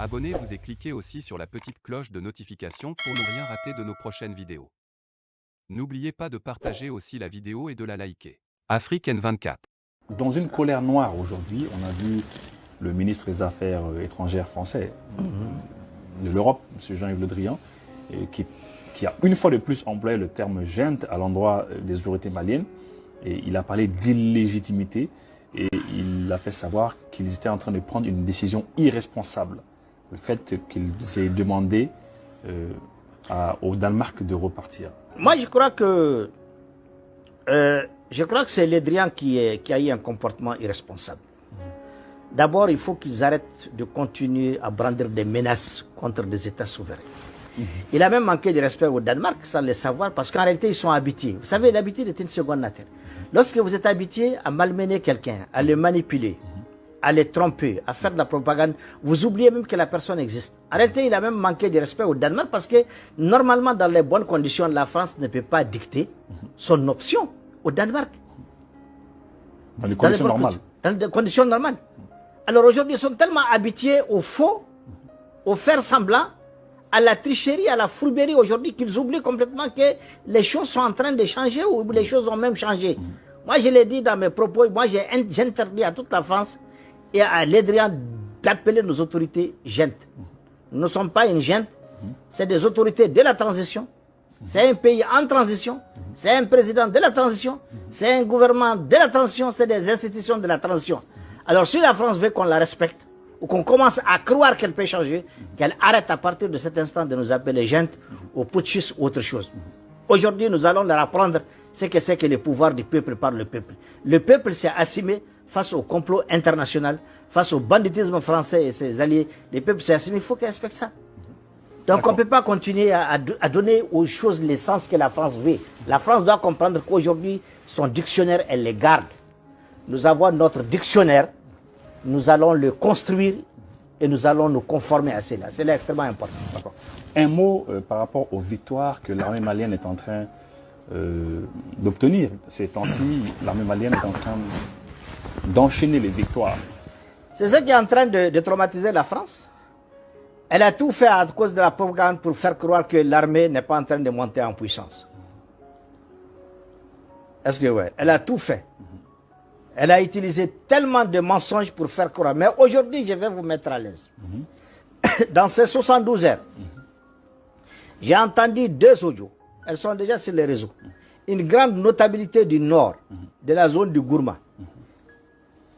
Abonnez-vous et cliquez aussi sur la petite cloche de notification pour ne rien rater de nos prochaines vidéos. N'oubliez pas de partager aussi la vidéo et de la liker. Afrique N24. Dans une colère noire aujourd'hui, on a vu le ministre des Affaires étrangères français de l'Europe, M. Jean-Yves Le Drian, qui a une fois de plus employé le terme junte à l'endroit des autorités maliennes. Et il a parlé d'illégitimité et il a fait savoir qu'ils étaient en train de prendre une décision irresponsable. Le fait qu'ils aient demandé au Danemark de repartir. Moi, je crois que c'est Le Drian qui a eu un comportement irresponsable. D'abord, il faut qu'ils arrêtent de continuer à brandir des menaces contre des États souverains. Il a même manqué de respect au Danemark sans le savoir parce qu'en réalité, ils sont habitués. Vous savez, l'habitude est une seconde nature. Lorsque vous êtes habitué à malmener quelqu'un, à le manipuler, à le tromper, à faire de la propagande, vous oubliez même que la personne existe. En réalité, il a même manqué de respect au Danemark parce que normalement, dans les bonnes conditions, la France ne peut pas dicter son option au Danemark. Dans les conditions normales. Dans les conditions normales. Alors aujourd'hui, ils sont tellement habitués au faux, au faire semblant, à la tricherie, à la fourberie aujourd'hui qu'ils oublient complètement que les choses sont en train de changer ou les choses ont même changé. Moi, je l'ai dit dans mes propos, moi j'interdis à toute la France et à Le Drian d'appeler nos autorités juntes. Nous ne sommes pas une junte, c'est des autorités de la transition, c'est un pays en transition, c'est un président de la transition, c'est un gouvernement de la transition, c'est des institutions de la transition. Alors si la France veut qu'on la respecte, ou qu'on commence à croire qu'elle peut changer, qu'elle arrête à partir de cet instant de nous appeler juntes, ou putschistes ou autre chose. Aujourd'hui, nous allons leur apprendre ce que c'est que le pouvoir du peuple par le peuple. Le peuple s'est assumé face au complot international, face au banditisme français et ses alliés. Le peuple s'est assumé, il faut qu'il respecte ça. Donc on ne peut pas continuer à donner aux choses le sens que la France veut. La France doit comprendre qu'aujourd'hui, son dictionnaire, elle les garde. Nous avons notre dictionnaire, nous allons le construire et nous allons nous conformer à cela. C'est extrêmement important. Un mot par rapport aux victoires que l'armée malienne est en train d'obtenir. Ces temps-ci, l'armée malienne est en train d'enchaîner les victoires. C'est ça qui est en train de traumatiser la France. Elle a tout fait à cause de la propagande pour faire croire que l'armée n'est pas en train de monter en puissance. Est-ce que oui? Elle a tout fait. Elle a utilisé tellement de mensonges pour faire croire. Mais aujourd'hui, je vais vous mettre à l'aise. Dans ces 72 heures, j'ai entendu 2 audios. Elles sont déjà sur les réseaux. Une grande notabilité du nord, de la zone du Gourma,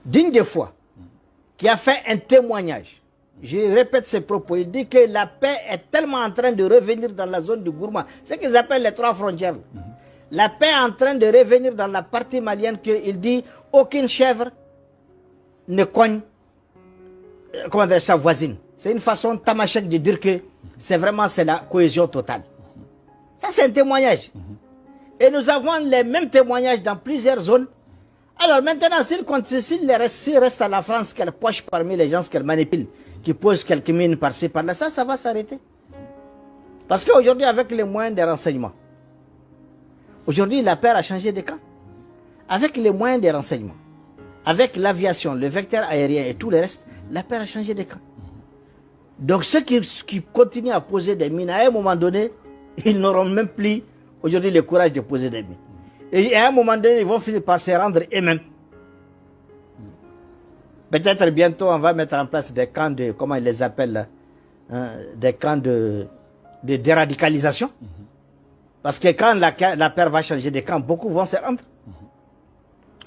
digne de foi, qui a fait un témoignage. Je répète ses propos. Il dit que la paix est tellement en train de revenir dans la zone du Gourma. Ce qu'ils appellent les 3 frontières. La paix est en train de revenir dans la partie malienne qu'il dit aucune chèvre ne cogne sa voisine. C'est une façon tamashek de dire que c'est la cohésion totale. Ça, c'est un témoignage. Et nous avons les mêmes témoignages dans plusieurs zones. Alors maintenant, s'il reste à la France qu'elle poche parmi les gens qu'elle manipule, qui pose quelques mines par-ci, par-là, ça va s'arrêter. Parce qu'aujourd'hui, avec les moyens de renseignement, aujourd'hui, la paix a changé de camp. Avec les moyens de renseignement, avec l'aviation, le vecteur aérien et tout le reste, la paix a changé de camp. Donc ceux qui continuent à poser des mines, à un moment donné, ils n'auront même plus aujourd'hui le courage de poser des mines. Et à un moment donné, ils vont finir par se rendre eux-mêmes. Peut-être bientôt, on va mettre en place des camps de, comment ils les appellent, hein, des camps de déradicalisation. Parce que quand la paix va changer de camp, beaucoup vont se rendre.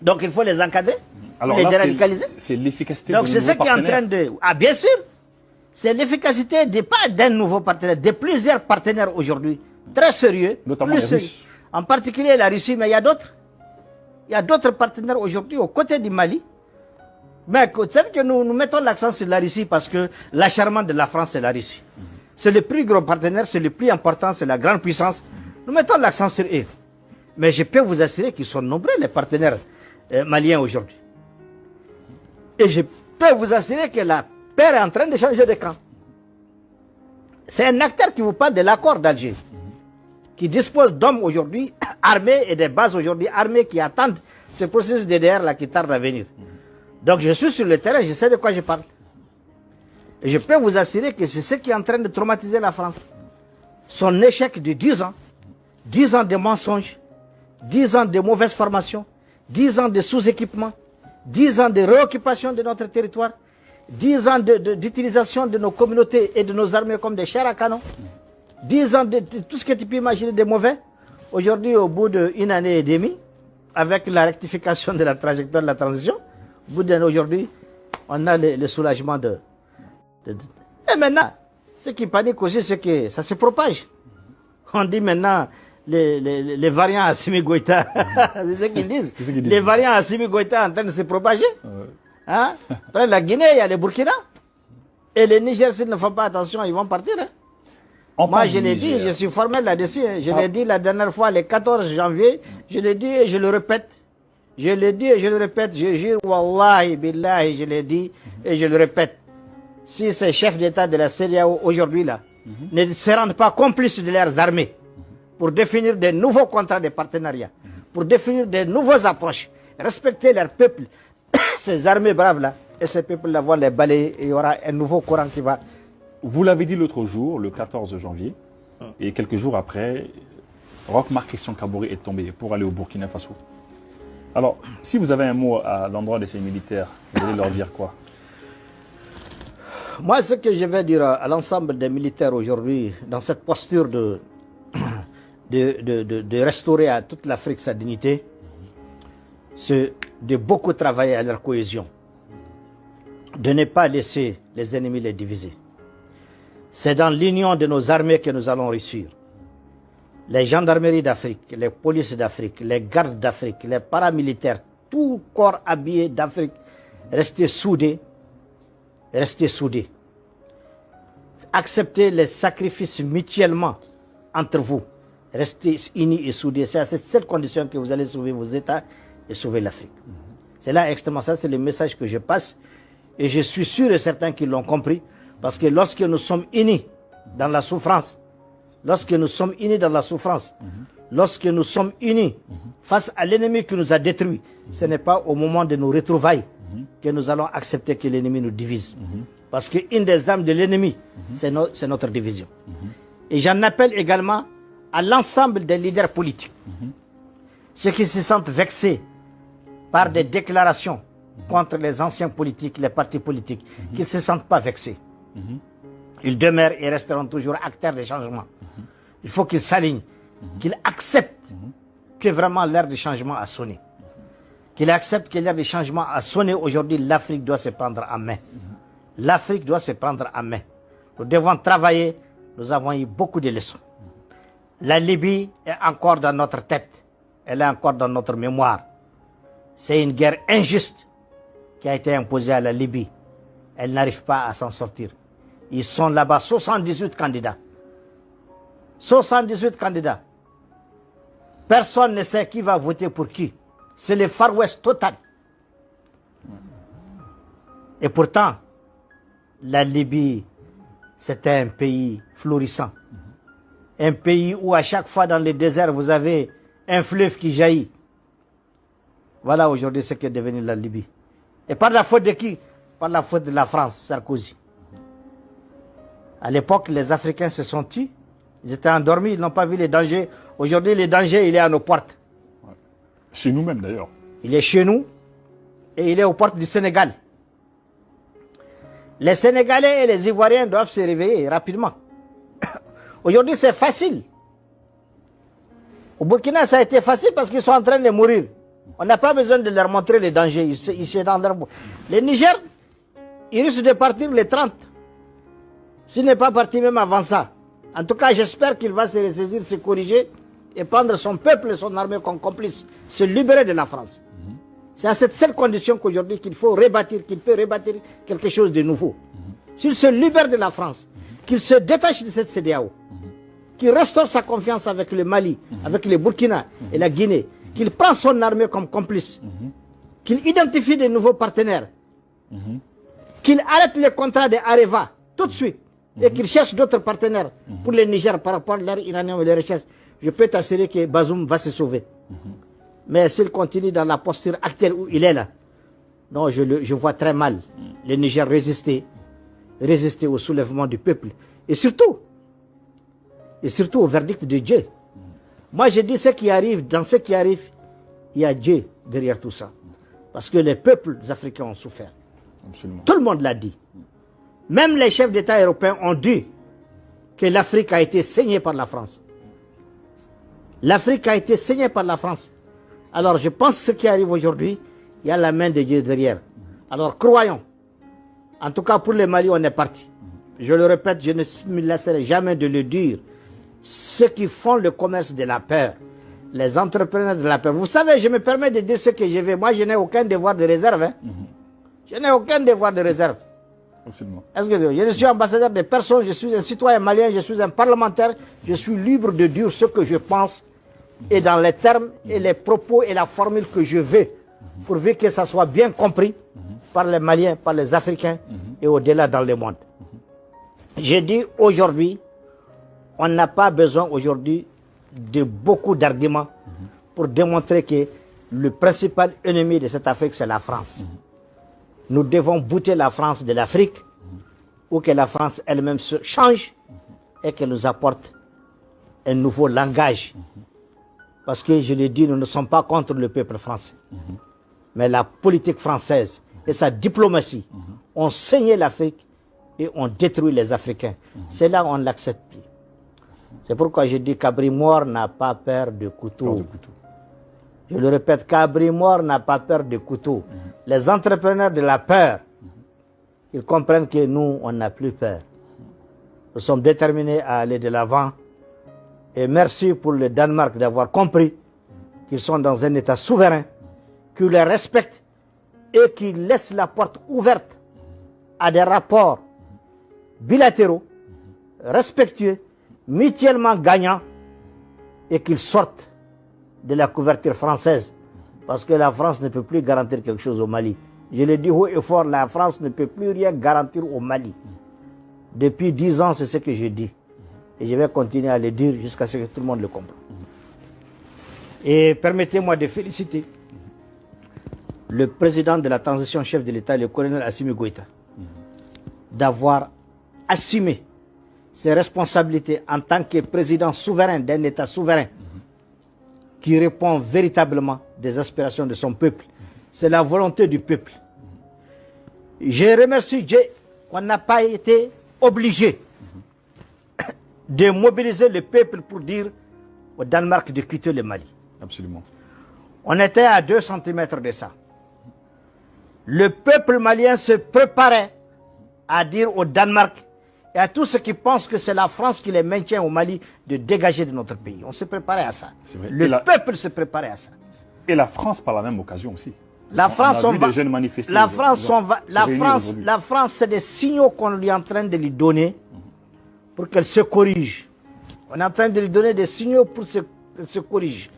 Donc il faut les encadrer, alors les là, déradicaliser. C'est l'efficacité Donc de c'est ce qui est en train de... Ah bien sûr, c'est l'efficacité pas d'un nouveau partenaire, de plusieurs partenaires aujourd'hui, très sérieux. Notamment les Russes. En particulier la Russie, mais il y a d'autres. Il y a d'autres partenaires aujourd'hui aux côtés du Mali. Mais c'est que nous mettons l'accent sur la Russie parce que l'acharnement de la France, c'est la Russie. C'est le plus gros partenaire, c'est le plus important, c'est la grande puissance. Nous mettons l'accent sur eux. Mais je peux vous assurer qu'ils sont nombreux, les partenaires maliens aujourd'hui. Et je peux vous assurer que la paix est en train de changer de camp. C'est un acteur qui vous parle de l'accord d'Alger, qui dispose d'hommes aujourd'hui armés et des bases aujourd'hui armées qui attendent ce processus DDR là qui tarde à venir. Donc je suis sur le terrain, je sais de quoi je parle. Et je peux vous assurer que c'est ce qui est en train de traumatiser la France. Son échec de 10 ans, 10 ans de mensonges, 10 ans de mauvaise formation, 10 ans de sous-équipement, 10 ans de réoccupation de notre territoire, 10 ans d'utilisation de nos communautés et de nos armées comme des chars à canon, 10 ans de tout ce que tu peux imaginer de mauvais. Aujourd'hui, au bout d'une année et demie, avec la rectification de la trajectoire de la transition, au bout d'un aujourd'hui, on a le soulagement Et maintenant, ce qui panique aussi, c'est que ça se propage. On dit maintenant les variants Assimi Goïta, c'est ce qu'ils disent. Les variants Assimi Goïta en train de se propager. Hein? Après la Guinée, il y a le Burkina. Et les Niger, s'ils ne font pas attention, ils vont partir. Hein? Moi, je l'ai dit, je suis formel là-dessus. Hein. Je l'ai dit la dernière fois, le 14 janvier. Je l'ai dit et je le répète. Je l'ai dit et je le répète. Je jure, wallahi, billahi, je l'ai dit et je le répète. Si ces chefs d'État de la CEDEAO aujourd'hui là ne se rendent pas complices de leurs armées pour définir de nouveaux contrats de partenariat, pour définir de nouvelles approches, respecter leur peuple, ces armées braves là, et ces peuples là vont les balayer et il y aura un nouveau courant qui va. Vous l'avez dit l'autre jour, le 14 janvier, et quelques jours après, Roch Marc Christian Kaboré est tombé pour aller au Burkina Faso. Alors, si vous avez un mot à l'endroit de ces militaires, vous allez leur dire quoi? Moi, ce que je vais dire à l'ensemble des militaires aujourd'hui, dans cette posture de restaurer à toute l'Afrique sa dignité, c'est de beaucoup travailler à leur cohésion, de ne pas laisser les ennemis les diviser. C'est dans l'union de nos armées que nous allons réussir. Les gendarmeries d'Afrique, les polices d'Afrique, les gardes d'Afrique, les paramilitaires, tout corps habillé d'Afrique, restez soudés. Restez soudés. Acceptez les sacrifices mutuellement entre vous. Restez unis et soudés. C'est à cette seule condition que vous allez sauver vos États et sauver l'Afrique. C'est là extrêmement ça, c'est le message que je passe. Et je suis sûr et certain qu'ils l'ont compris. Parce que lorsque nous sommes unis dans la souffrance, lorsque nous sommes unis dans la souffrance, lorsque nous sommes unis face à l'ennemi qui nous a détruits, ce n'est pas au moment de nos retrouvailles que nous allons accepter que l'ennemi nous divise. Parce qu'une des armes de l'ennemi, c'est notre division. Et j'en appelle également à l'ensemble des leaders politiques. Ceux qui se sentent vexés par des déclarations contre les anciens politiques, les partis politiques, qu'ils ne se sentent pas vexés. Ils demeurent et resteront toujours acteurs des changements. Il faut qu'ils s'alignent, qu'ils acceptent que vraiment l'heure du changement a sonné. Qu'il accepte que l'heure du changement a sonné. Aujourd'hui, l'Afrique doit se prendre en main. L'Afrique doit se prendre en main. Nous devons travailler. Nous avons eu beaucoup de leçons. La Libye est encore dans notre tête. Elle est encore dans notre mémoire. C'est une guerre injuste qui a été imposée à la Libye. Elle n'arrive pas à s'en sortir. Ils sont là-bas, 78 candidats. 78 candidats. Personne ne sait qui va voter pour qui. C'est le Far West total. Et pourtant, la Libye, c'était un pays florissant. Un pays où à chaque fois dans les déserts, vous avez un fleuve qui jaillit. Voilà aujourd'hui ce qu'est devenu la Libye. Et par la faute de qui? Par la faute de la France, Sarkozy. À l'époque, les Africains se sont tus. Ils étaient endormis, ils n'ont pas vu les dangers. Aujourd'hui, le danger, il est à nos portes. Chez nous-mêmes d'ailleurs. Il est chez nous et il est aux portes du Sénégal. Les Sénégalais et les Ivoiriens doivent se réveiller rapidement. Aujourd'hui, c'est facile. Au Burkina, ça a été facile parce qu'ils sont en train de mourir. On n'a pas besoin de leur montrer les dangers. Ils sont dans leur... Les Niger, ils risquent de partir les 30. S'il n'est pas parti même avant ça. En tout cas, j'espère qu'il va se ressaisir, se corriger et prendre son peuple et son armée comme complice, se libérer de la France. C'est à cette seule condition qu'aujourd'hui qu'il faut rebâtir, qu'il peut rebâtir quelque chose de nouveau. S'il se libère de la France, qu'il se détache de cette CEDEAO, qu'il restaure sa confiance avec le Mali, avec le Burkina et la Guinée, qu'il prend son armée comme complice, qu'il identifie de nouveaux partenaires, qu'il arrête les contrats de Areva tout de suite et qu'il cherche d'autres partenaires pour le Niger par rapport à leur uranium et les recherches. Je peux t'assurer que Bazoum va se sauver. Mais s'il continue dans la posture actuelle où il est là, non, je vois très mal le Niger résister résister au soulèvement du peuple. Et surtout au verdict de Dieu. Moi, je dis ce qui arrive, dans ce qui arrive, il y a Dieu derrière tout ça. Parce que les peuples africains ont souffert. Absolument. Tout le monde l'a dit. Même les chefs d'État européens ont dit que l'Afrique a été saignée par la France. L'Afrique a été saignée par la France. Alors je pense que ce qui arrive aujourd'hui, il y a la main de Dieu derrière. Alors croyons. En tout cas pour le Mali, on est parti. Je le répète, je ne me laisserai jamais de le dire. Ceux qui font le commerce de la peur, les entrepreneurs de la peur. Vous savez, je me permets de dire ce que je vais. Moi, je n'ai aucun devoir de réserve. Hein. Je n'ai aucun devoir de réserve. Absolument. Est-ce que je suis ambassadeur de personne, je suis un citoyen malien, je suis un parlementaire, je suis libre de dire ce que je pense et dans les termes et les propos et la formule que je veux, pourvu que ça soit bien compris par les Maliens, par les Africains et au-delà dans le monde. J'ai dit aujourd'hui, on n'a pas besoin aujourd'hui de beaucoup d'arguments pour démontrer que le principal ennemi de cette Afrique, c'est la France. Nous devons bouter la France de l'Afrique ou que la France elle-même se change et qu'elle nous apporte un nouveau langage. Parce que, je l'ai dit, nous ne sommes pas contre le peuple français. Mais la politique française et sa diplomatie ont saigné l'Afrique et ont détruit les Africains. C'est là où on ne l'accepte plus. C'est pourquoi je dis qu'Abri Mort n'a pas peur de couteau. Je le répète, Cabri Mort n'a pas peur de couteau. Les entrepreneurs de la peur, ils comprennent que nous, on n'a plus peur. Nous sommes déterminés à aller de l'avant. Et merci pour le Danemark d'avoir compris qu'ils sont dans un État souverain, qu'ils les respectent et qu'ils laissent la porte ouverte à des rapports bilatéraux, respectueux, mutuellement gagnants et qu'ils sortent de la couverture française, parce que la France ne peut plus garantir quelque chose au Mali. Je le dis haut et fort, la France ne peut plus rien garantir au Mali. Depuis 10 ans, c'est ce que je dis. Et je vais continuer à le dire jusqu'à ce que tout le monde le comprenne. Et permettez-moi de féliciter le président de la transition, chef de l'État, le colonel Assimi Goïta, d'avoir assumé ses responsabilités en tant que président souverain d'un État souverain, qui répond véritablement des aspirations de son peuple. C'est la volonté du peuple. Je remercie Dieu qu'on n'a pas été obligé de mobiliser le peuple pour dire au Danemark de quitter le Mali. Absolument. On était à 2 cm de ça. Le peuple malien se préparait à dire au Danemark et à tous ceux qui pensent que c'est la France qui les maintient au Mali de dégager de notre pays. On se préparait à ça. Vrai. Le peuple se préparait à ça. Et la France par la même occasion aussi. La France, la France, c'est des signaux qu'on est en train de lui donner pour qu'elle se corrige. On est en train de lui donner des signaux pour qu'elle se corrige.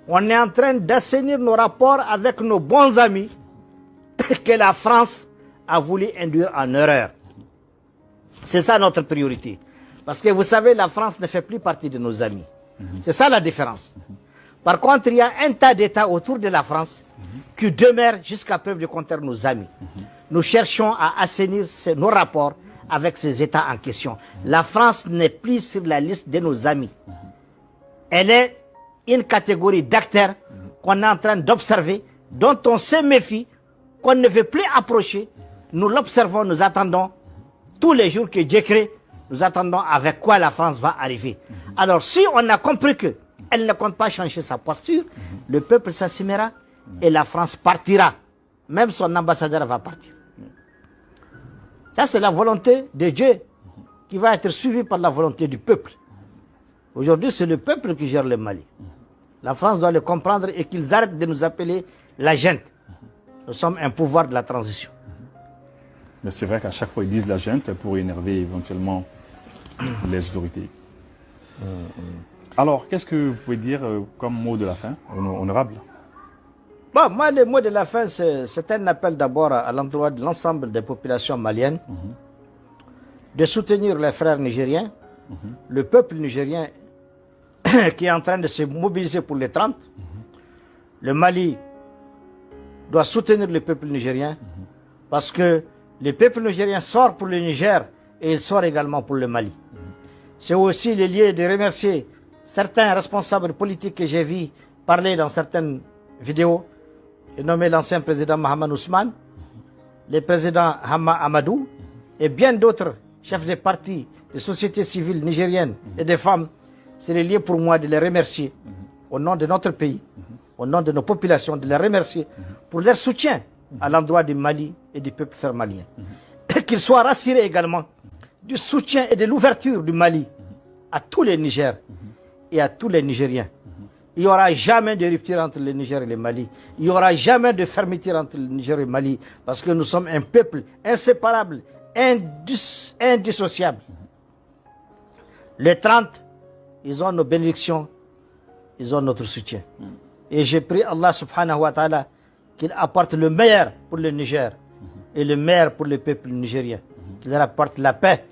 On est en train d'assainir nos rapports avec nos bons amis que la France a voulu induire en erreur. C'est ça notre priorité. Parce que vous savez, la France ne fait plus partie de nos amis. C'est ça la différence. Par contre, il y a un tas d'États autour de la France qui demeurent jusqu'à preuve du contraire nos amis. Nous cherchons à assainir nos rapports avec ces États en question. La France n'est plus sur la liste de nos amis. Elle est une catégorie d'acteurs qu'on est en train d'observer, dont on se méfie, qu'on ne veut plus approcher. Nous l'observons, nous attendons tous les jours que Dieu crée, nous attendons avec quoi la France va arriver. Alors si on a compris qu'elle ne compte pas changer sa posture, le peuple s'assumera et la France partira. Même son ambassadeur va partir. Ça, c'est la volonté de Dieu qui va être suivie par la volonté du peuple. Aujourd'hui, c'est le peuple qui gère le Mali. La France doit le comprendre et qu'ils arrêtent de nous appeler la junte. Nous sommes un pouvoir de la transition. Mais c'est vrai qu'à chaque fois, ils disent la junte pour énerver éventuellement les autorités. Alors, qu'est-ce que vous pouvez dire comme mot de la fin, honorable? Bon, moi, le mot de la fin, c'est un appel d'abord à l'endroit de l'ensemble des populations maliennes de soutenir les frères nigériens, le peuple nigérien qui est en train de se mobiliser pour les 30. Le Mali doit soutenir le peuple nigérien parce que Le peuple nigérien sort pour le Niger et il sort également pour le Mali. C'est aussi le lieu de remercier certains responsables politiques que j'ai vus parler dans certaines vidéos. J'ai nommé l'ancien président Mohamed Ousmane, le président Hamma Amadou et bien d'autres chefs de partis, de sociétés civiles nigériennes et des femmes. C'est le lieu pour moi de les remercier au nom de notre pays, au nom de nos populations, de les remercier pour leur soutien à l'endroit du Mali et du peuple frère malien. Qu'ils soient rassurés également du soutien et de l'ouverture du Mali à tous les Niger et à tous les Nigériens. Il n'y aura jamais de rupture entre le Niger et le Mali. Il n'y aura jamais de fermeture entre le Niger et le Mali parce que nous sommes un peuple inséparable, indissociable. Les 30, ils ont nos bénédictions, ils ont notre soutien. Et j'ai prié Allah subhanahu wa ta'ala qu'il apporte le meilleur pour le Niger et le meilleur pour le peuple nigérien. Qu'il leur apporte la paix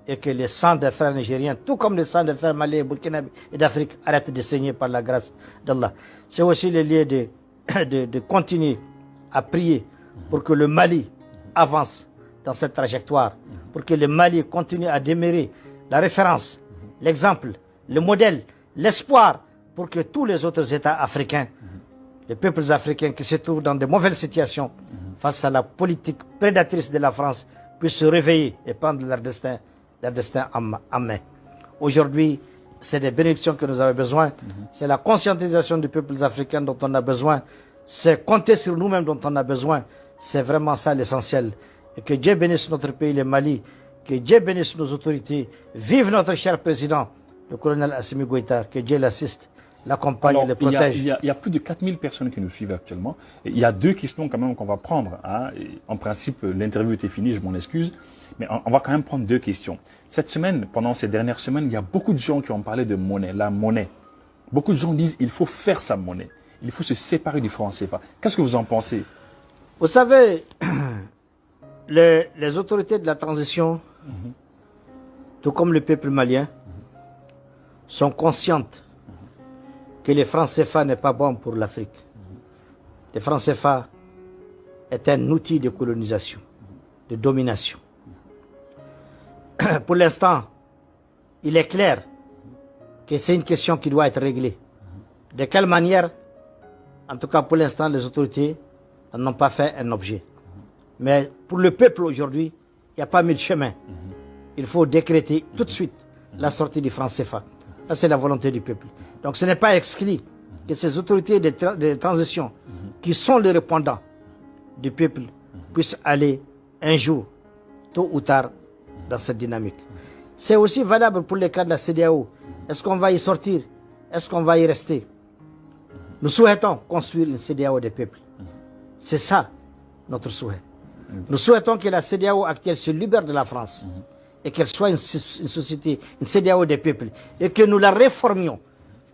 et que les sangs des frères nigériens, tout comme les sangs des frères maliens, burkinabés et d'Afrique, arrêtent de saigner par la grâce d'Allah. C'est aussi le lieu de continuer à prier pour que le Mali avance dans cette trajectoire, pour que le Mali continue à demeurer la référence, l'exemple, le modèle, l'espoir pour que tous les autres États africains, les peuples africains qui se trouvent dans de mauvaises situations face à la politique prédatrice de la France puissent se réveiller et prendre leur destin en main. Aujourd'hui, c'est des bénédictions que nous avons besoin, c'est la conscientisation des peuples africains dont on a besoin, c'est compter sur nous-mêmes dont on a besoin, c'est vraiment ça l'essentiel. Et que Dieu bénisse notre pays, le Mali, que Dieu bénisse nos autorités, vive notre cher président, le colonel Assimi Goïta, que Dieu l'assiste, l'accompagne et le protège. Il y a plus de 4000 personnes qui nous suivent actuellement. Et il y a deux questions quand même qu'on va prendre. Hein. En principe, l'interview était finie, je m'en excuse. Mais on va quand même prendre deux questions. Cette semaine, pendant ces dernières semaines, il y a beaucoup de gens qui ont parlé de monnaie, la monnaie. Beaucoup de gens disent qu'il faut faire sa monnaie. Il faut se séparer du franc CFA. Qu'est-ce que vous en pensez? Vous savez, les autorités de la transition, tout comme le peuple malien, sont conscientes que le franc CFA n'est pas bon pour l'Afrique. Le franc CFA est un outil de colonisation, de domination. Pour l'instant, il est clair que c'est une question qui doit être réglée. De quelle manière? En tout cas, pour l'instant, les autorités n'en ont pas fait un objet. Mais pour le peuple aujourd'hui, il n'y a pas mille chemins. Il faut décréter tout de suite la sortie du franc CFA. Ça, c'est la volonté du peuple. Donc, ce n'est pas exclu que ces autorités de transition, qui sont les répondants du peuple, puissent aller un jour, tôt ou tard, dans cette dynamique. C'est aussi valable pour les cas de la CEDEAO. Est-ce qu'on va y sortir? Est-ce qu'on va y rester? Nous souhaitons construire une CEDEAO des peuples. C'est ça, notre souhait. Nous souhaitons que la CEDEAO actuelle se libère de la France et qu'elle soit une société, une CEDEAO des peuples, et que nous la réformions.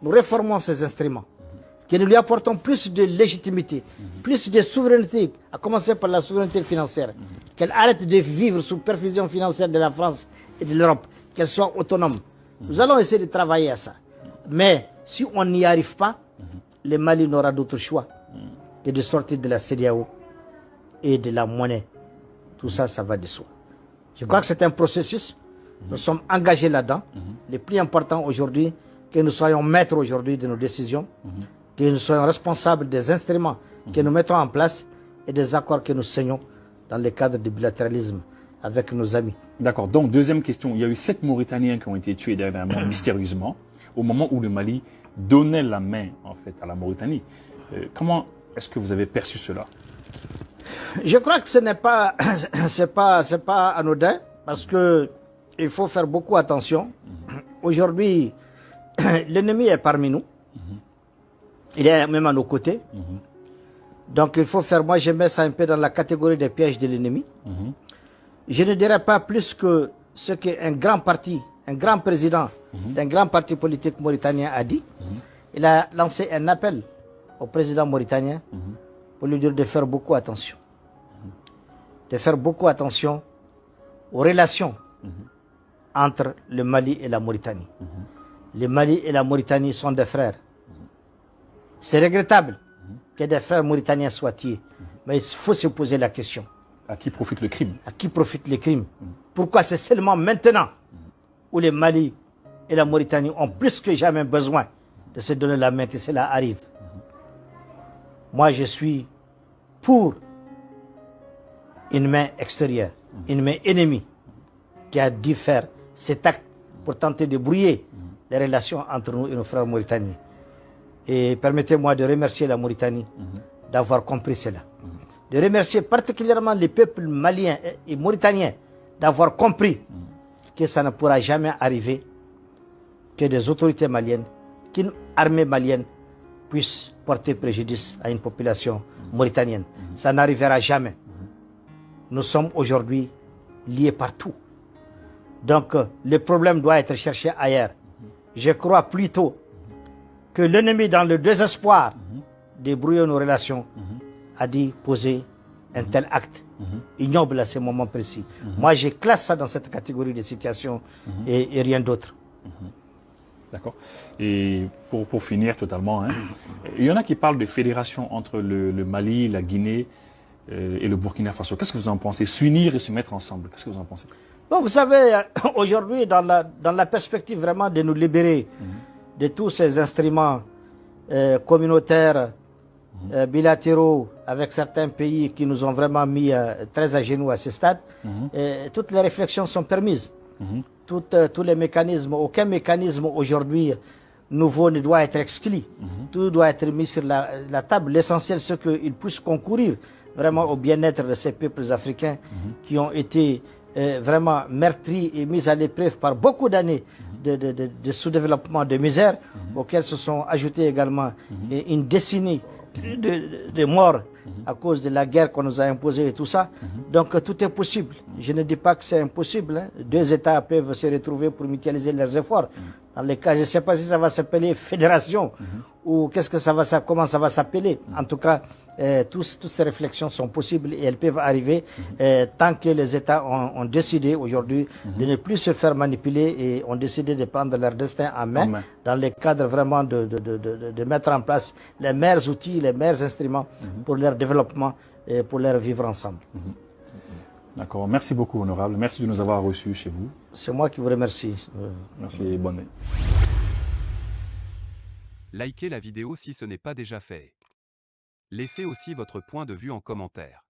Nous réformons ces instruments, que nous lui apportons plus de légitimité, plus de souveraineté, à commencer par la souveraineté financière, qu'elle arrête de vivre sous perfusion financière de la France et de l'Europe, qu'elle soit autonome. Nous allons essayer de travailler à ça. Mais si on n'y arrive pas, le Mali n'aura d'autre choix que de sortir de la CEDEAO et de la monnaie. Tout ça, ça va de soi. Je crois que c'est un processus. Nous sommes engagés là-dedans. Le plus important aujourd'hui, que nous soyons maîtres aujourd'hui de nos décisions, que nous soyons responsables des instruments que nous mettons en place et des accords que nous signons dans le cadre du bilatéralisme avec nos amis. D'accord. Donc, deuxième question. Il y a eu 7 Mauritaniens qui ont été tués dernièrement, mystérieusement, au moment où le Mali donnait la main, en fait, à la Mauritanie. Comment est-ce que vous avez perçu cela? Je crois que ce n'est pas, c'est pas anodin, parce que il faut faire beaucoup attention. Aujourd'hui, l'ennemi est parmi nous. Il est même à nos côtés. Donc il faut faire, moi je mets ça un peu dans la catégorie des pièges de l'ennemi. Je ne dirais pas plus que ce qu'un grand parti, un grand président d'un grand parti politique mauritanien a dit. Il a lancé un appel au président mauritanien pour lui dire de faire beaucoup attention. De faire beaucoup attention aux relations entre le Mali et la Mauritanie. Le Mali et la Mauritanie sont des frères. C'est regrettable que des frères mauritaniens soient tués. Mais il faut se poser la question. À qui profite le crime? À qui profitent les crimes? Pourquoi c'est seulement maintenant où les Mali et la Mauritanie ont plus que jamais besoin de se donner la main que cela arrive? Moi, je suis pour une main extérieure, une main ennemie qui a dû faire cet acte pour tenter de brouiller les relations entre nous et nos frères mauritaniens. Et permettez-moi de remercier la Mauritanie d'avoir compris cela. De remercier particulièrement les peuples maliens et mauritaniens d'avoir compris que ça ne pourra jamais arriver que des autorités maliennes, qu'une armée malienne puisse porter préjudice à une population mauritanienne. Ça n'arrivera jamais. Nous sommes aujourd'hui liés partout. Donc le problème doit être cherché ailleurs. Je crois plutôt que l'ennemi, dans le désespoir de brouiller nos relations, a dit poser un tel acte ignoble à ce moment précis. Moi, je classe ça dans cette catégorie de situations et rien d'autre. D'accord. Et pour finir totalement, hein, il y en a qui parlent de fédération entre le Mali, la Guinée et le Burkina Faso. Qu'est-ce que vous en pensez? S'unir et se mettre ensemble, qu'est-ce que vous en pensez? Bon, vous savez, aujourd'hui, dans la perspective vraiment de nous libérer de tous ces instruments communautaires, bilatéraux, avec certains pays qui nous ont vraiment mis très à genoux à ce stade, toutes les réflexions sont permises. Tous les mécanismes, aucun mécanisme aujourd'hui nouveau ne doit être exclu. Tout doit être mis sur la table. L'essentiel, c'est qu'ils puissent concourir vraiment au bien-être de ces peuples africains qui ont été vraiment meurtris et mis à l'épreuve par beaucoup d'années de sous-développement, de misère, auxquels se sont ajoutés également une décennie de morts à cause de la guerre qu'on nous a imposée et tout ça. Donc tout est possible. Je ne dis pas que c'est impossible, hein. Deux États peuvent se retrouver pour mutualiser leurs efforts. Dans les cas, je ne sais pas si ça va s'appeler fédération ou comment ça va s'appeler. En tout cas, toutes ces réflexions sont possibles et elles peuvent arriver tant que les États ont décidé aujourd'hui de ne plus se faire manipuler et ont décidé de prendre leur destin en main dans le cadre vraiment de mettre en place les meilleurs outils, les meilleurs instruments pour leur développement et pour leur vivre ensemble. D'accord. Merci beaucoup, honorable. Merci de nous avoir reçus chez vous. C'est moi qui vous remercie. Merci et bonne nuit. Likez la vidéo si ce n'est pas déjà fait. Laissez aussi votre point de vue en commentaire.